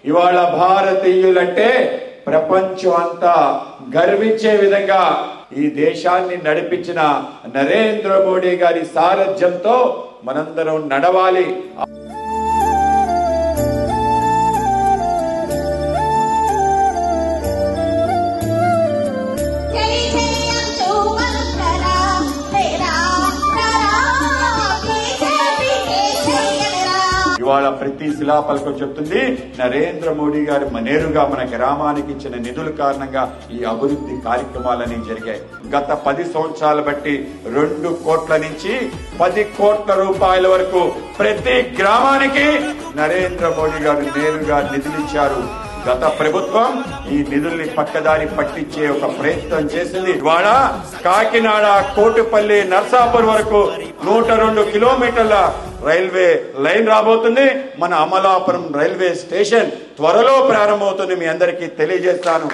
ఇవాళ భారతీయులంటే ప్రపంచం అంతా గర్వించే విధంగా ఈ దేశాన్ని నడిపించిన నరేంద్ర మోడీ గారి సారథ్యంతో మనందరం నడవాలి. ఇవాళ ప్రతి శిలాపలకం చెప్తుంది నరేంద్ర మోడీ గారు నేరుగా మన గ్రామానికి ఇచ్చిన నిధుల కారణంగా ఈ అభివృద్ధి కార్యక్రమాలన్నీ జరిగాయి. గత 10 సంవత్సరాలు బట్టి 2 కోట్ల నుంచి 10 కోట్ల రూపాయల వరకు ప్రతి గ్రామానికి నరేంద్ర మోడీ గారు నేరుగా నిధులిచ్చారు. గత ప్రభుత్వం ఈ నిధుల్ని పక్కదారి పట్టించే ఒక ప్రయత్నం చేసింది. ఇవాళ కాకినాడ, కోటిపల్లి, నర్సాపూర్ వరకు 102 కిలోమీటర్ల రైల్వే లైన్ రాబోతుంది. మన అమలాపురం రైల్వే స్టేషన్ త్వరలో ప్రారంభమవుతుంది. మీ అందరికీ తెలియజేస్తాను.